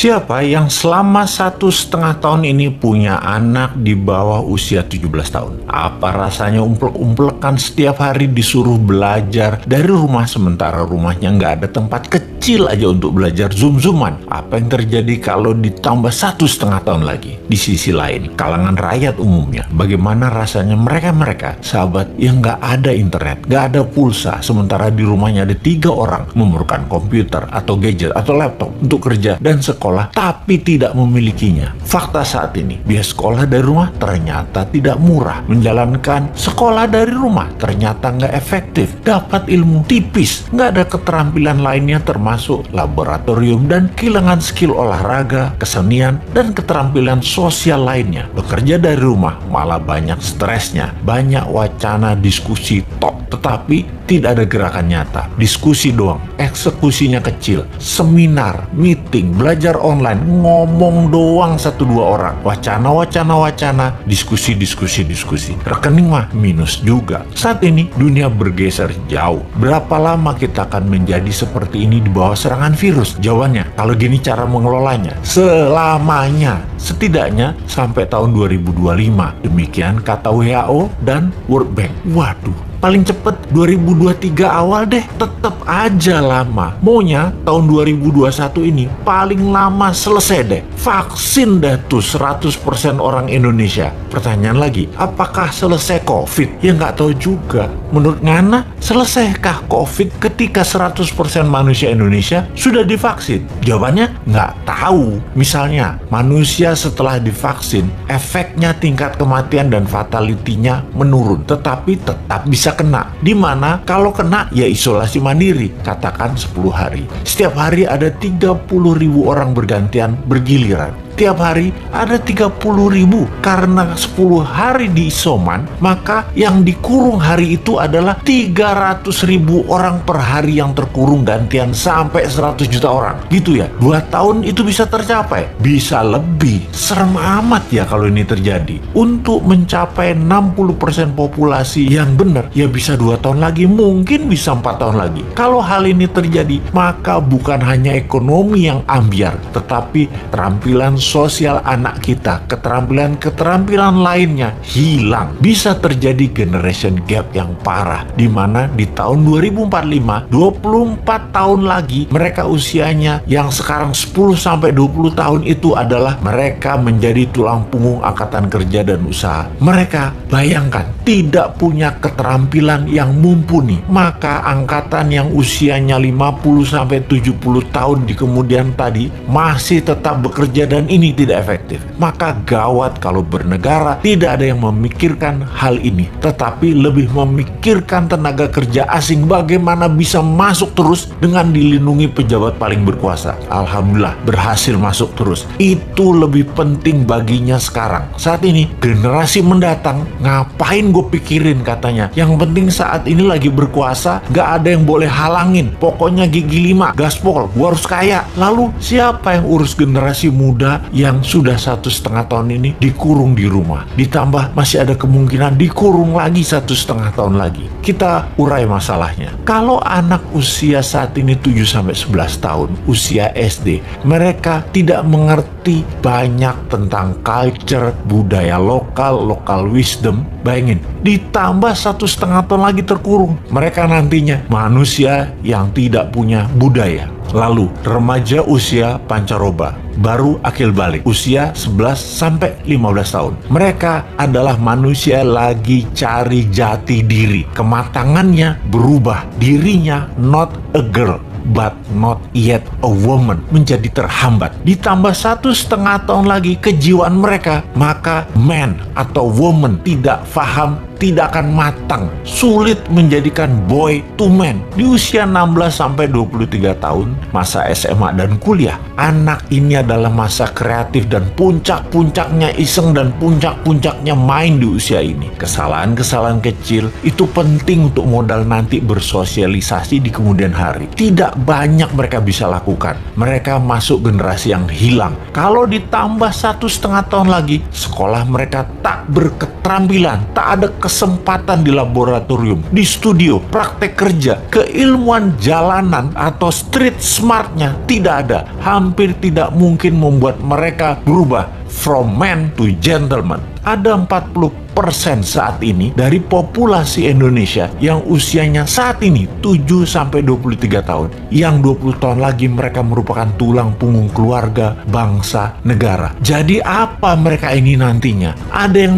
Siapa yang selama 1,5 tahun ini punya anak di bawah usia 17 tahun? Apa rasanya umplek-umplekan setiap hari disuruh belajar dari rumah sementara rumahnya nggak ada tempat kecil aja untuk belajar zoom-zooman? Apa yang terjadi kalau ditambah 1,5 tahun lagi? Di sisi lain, kalangan rakyat umumnya, bagaimana rasanya mereka sahabat yang nggak ada internet, nggak ada pulsa, sementara di rumahnya ada 3 orang memerlukan komputer atau gadget atau laptop untuk kerja dan sekolah, tapi tidak memilikinya. Fakta saat ini, biaya sekolah dari rumah ternyata tidak murah. Menjalankan sekolah dari rumah ternyata nggak efektif. Dapat ilmu tipis, nggak ada keterampilan lainnya termasuk laboratorium dan kehilangan skill olahraga, kesenian, dan keterampilan sosial lainnya. Bekerja dari rumah malah banyak stresnya, banyak wacana diskusi top, tetapi tidak ada gerakan nyata. Diskusi doang, eksekusinya kecil. Seminar, meeting, belajar online, ngomong doang 1-2 orang. Wacana, diskusi. Rekening mah minus juga. Saat ini dunia bergeser jauh. Berapa lama kita akan menjadi seperti ini di bawah serangan virus? Jawabannya, kalau gini cara mengelolanya, selamanya. Setidaknya sampai tahun 2025. Demikian kata WHO dan World Bank. Waduh, paling cepet 2023 awal deh. Tetap aja lama. Maunya tahun 2021 ini paling lama selesai deh. Vaksin deh tuh 100% orang Indonesia. Pertanyaan lagi, apakah selesai COVID? Ya nggak tahu juga. Menurut Ngana, selesaikah COVID ketika 100% manusia Indonesia sudah divaksin? Jawabannya nggak tahu. Misalnya, manusia setelah divaksin, efeknya tingkat kematian dan fatality-nya menurun. Tetapi tetap bisa kena. Dimana kalau kena ya isolasi mandiri, katakan 10 hari. Setiap hari ada 30.000 orang bergantian bergiliran. Tiap hari ada 30.000. Karena 10 hari di isoman, maka yang dikurung hari itu adalah 300.000 orang per hari yang terkurung gantian sampai 100 juta orang. Gitu ya, 2 tahun itu bisa tercapai. Bisa lebih. Serem amat ya kalau ini terjadi. Untuk mencapai 60% populasi yang benar, ya bisa 2 tahun lagi, mungkin bisa 4 tahun lagi. Kalau hal ini terjadi, maka bukan hanya ekonomi yang ambyar, tetapi keterampilan sosial anak kita, keterampilan lainnya hilang. Bisa terjadi generation gap yang parah, di mana di tahun 2045, 24 tahun lagi, mereka usianya yang sekarang 10-20 tahun itu adalah mereka menjadi tulang punggung angkatan kerja dan usaha. Mereka, bayangkan, tidak punya keterampilan yang mumpuni. Maka angkatan yang usianya 50-70 tahun di kemudian tadi masih tetap bekerja dan ini tidak efektif. Maka gawat kalau bernegara tidak ada yang memikirkan hal ini, tetapi lebih memikirkan tenaga kerja asing bagaimana bisa masuk terus dengan dilindungi pejabat paling berkuasa. Alhamdulillah berhasil masuk terus. Itu lebih penting baginya sekarang. Saat ini generasi mendatang ngapain gue pikirin katanya. Yang penting saat ini lagi berkuasa, gak ada yang boleh halangin. Pokoknya gigi 5, gaspol, gue harus kaya. Lalu siapa yang urus generasi muda yang sudah 1,5 tahun ini dikurung di rumah? Ditambah masih ada kemungkinan dikurung lagi 1,5 tahun lagi. Kita urai masalahnya. Kalau anak usia saat ini 7-11 tahun, usia SD, mereka tidak mengerti banyak tentang culture, budaya lokal wisdom. Bayangin, ditambah 1,5 tahun lagi terkurung. Mereka nantinya manusia yang tidak punya budaya. Lalu remaja usia pancaroba, baru akil balik, usia 11-15 tahun. Mereka adalah manusia lagi cari jati diri. Kematangannya berubah. Dirinya not a girl, but not yet a woman, menjadi terhambat. Ditambah 1,5 tahun lagi kejiwaan mereka, maka man atau woman tidak paham, tidak akan matang, sulit menjadikan boy to man. Di usia 16-23 tahun, masa SMA dan kuliah, anak ini adalah masa kreatif dan puncak-puncaknya iseng dan puncak-puncaknya main di usia ini. Kesalahan-kesalahan kecil itu penting untuk modal nanti bersosialisasi di kemudian hari. Tidak banyak mereka bisa lakukan. Mereka masuk generasi yang hilang. Kalau ditambah 1,5 tahun lagi, sekolah mereka tak berketerampilan, tak ada kesempatan di laboratorium, di studio, praktek kerja, keilmuan jalanan atau street smartnya tidak ada. Hampir tidak mungkin membuat mereka berubah from man to gentleman. Ada 40% saat ini dari populasi Indonesia yang usianya saat ini 7-23 tahun. Yang 20 tahun lagi mereka merupakan tulang punggung keluarga, bangsa, negara. Jadi apa mereka ini nantinya? Ada yang